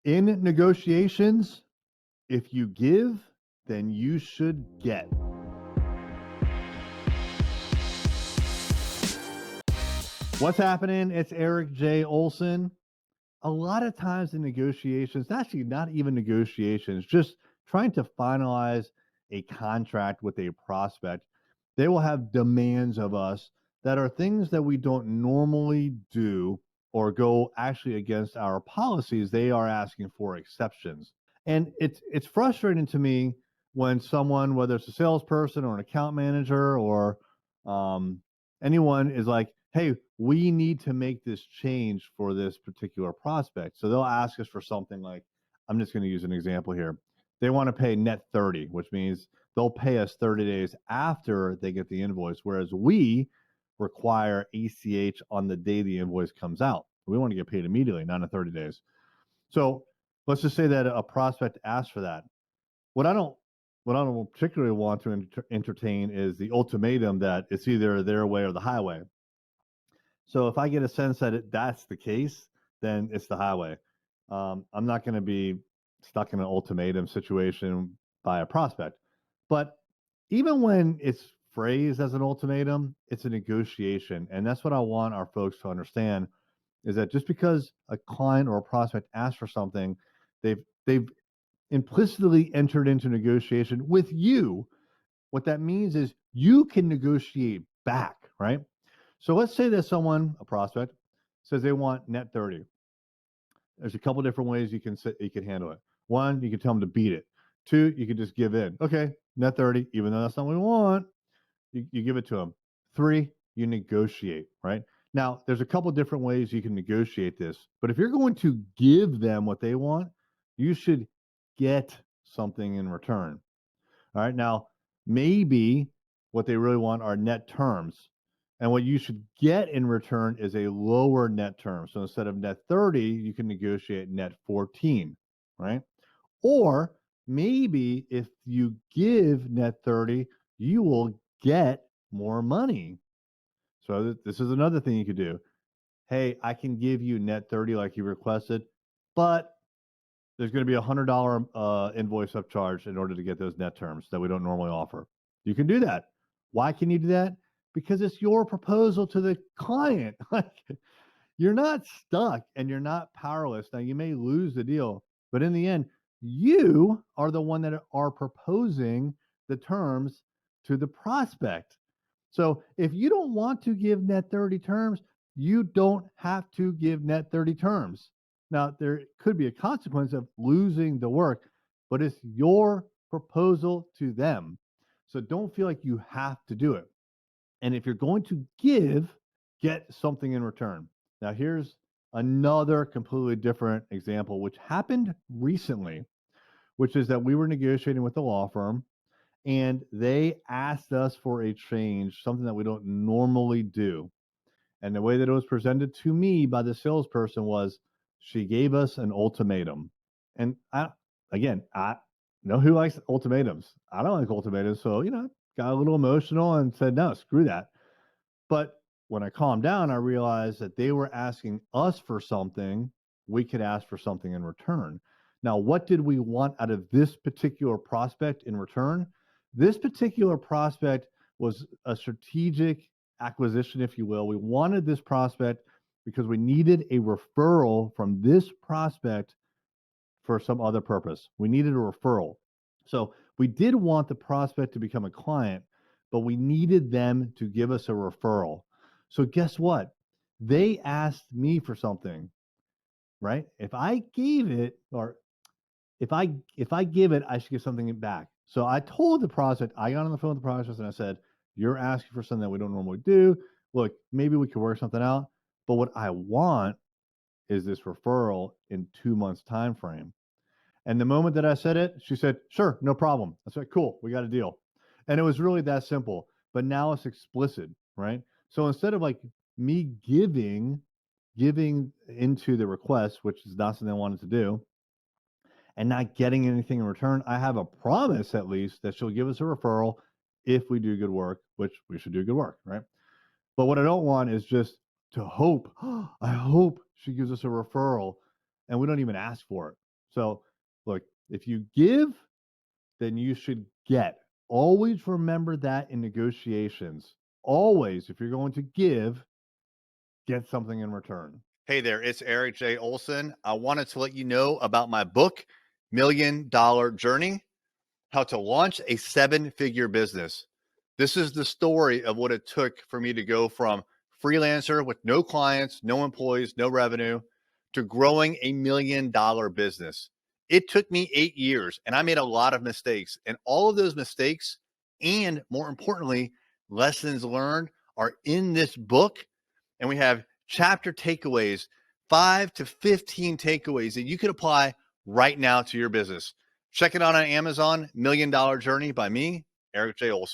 In negotiations, if you give, then you should get. What's happening? It's Eric J. Olson. A lot of times in negotiations, actually not even negotiations, just trying to finalize a contract with a prospect, they will have demands of us that are things that we don't normally do or go actually against our policies. They are asking for exceptions. And it's frustrating to me when someone, whether it's a salesperson or an account manager or um, anyone, is like, "Hey, we need to make this change for this particular prospect." So they'll ask us for something like, I'm just going to use an example here. They want to pay net 30, which means they'll pay us 30 days after they get the invoice, whereas we require ACH on the day the invoice comes out. We want to get paid immediately, not in 30 days. So let's just say that a prospect asks for that. What I don't what I don't particularly want to entertain is the ultimatum that it's either their way or the highway. So if I get a sense that that's the case, then it's the highway. I'm not going to be stuck in an ultimatum situation by a prospect. But even when it's phrased as an ultimatum, it's a negotiation, and that's what I want our folks to understand is that just because a client or a prospect asks for something, they've implicitly entered into negotiation with you. What that means is you can negotiate back, right? So let's say that someone, a prospect, says they want net 30. There's a couple different ways you can handle it. One, you can tell them to beat it. Two, you can just give in. Okay, net 30, even though that's not what we want, you give it to them. Three, you negotiate, right? Now, there's a couple different ways you can negotiate this, but if you're going to give them what they want, you should get something in return. All right. Now, maybe what they really want are net terms. And what you should get in return is a lower net term. So instead of net 30, you can negotiate net 14, right? Or maybe if you give net 30, you will get more money. So this is another thing you could do. Hey, I can give you net 30 like you requested, but there's going to be $100 invoice upcharge in order to get those net terms that we don't normally offer. You can do that. Why can you do that? Because it's your proposal to the client. Like you're not stuck and you're not powerless. Now you may lose the deal, but in the end, you are the one that are proposing the terms to the prospect. So if you don't want to give net 30 terms, you don't have to give net 30 terms. Now, there could be a consequence of losing the work, but it's your proposal to them. So don't feel like you have to do it. And if you're going to give, get something in return. Now, here's another completely different example, which happened recently, which is that we were negotiating with a law firm and they asked us for a change, something that we don't normally do. And the way that it was presented to me by the salesperson was she gave us an ultimatum. And I know who likes ultimatums. I don't like ultimatums. So, got a little emotional and said, no, screw that. But when I calmed down, I realized that they were asking us for something. We could ask for something in return. Now, what did we want out of this particular prospect in return? This particular prospect was a strategic acquisition, if you will. We wanted this prospect because we needed a referral from this prospect for some other purpose. We needed a referral. So we did want the prospect to become a client, but we needed them to give us a referral. So guess what? They asked me for something, right? If I gave it, or if I give it, I should get something back. So I told the prospect, I got on the phone with the prospect and I said, "You're asking for something that we don't normally do. Look, maybe we could work something out. But what I want is this referral in 2 months time frame." And the moment that I said it, she said, "Sure, no problem." I said, "Cool, we got a deal." And it was really that simple. But now it's explicit, right? So instead of like me giving into the request, which is not something I wanted to do, and not getting anything in return, I have a promise at least that she'll give us a referral if we do good work, which we should do good work, right? But what I don't want is just to hope, I hope she gives us a referral and we don't even ask for it. So, look, if you give, then you should get. Always remember that in negotiations. Always, if you're going to give, get something in return. Hey there, it's Eric J. Olson. I wanted to let you know about my book, Million Dollar Journey: How to Launch a Seven-Figure Business. This is the story of what it took for me to go from freelancer with no clients, no employees, no revenue, to growing a $1 million business. It took me 8 years and I made a lot of mistakes. And all of those mistakes, and more importantly, lessons learned, are in this book. And we have chapter takeaways, 5 to 15 takeaways that you could apply right now to your business. Check it out on Amazon, $1 Million Journey by me, Eric J. Olson.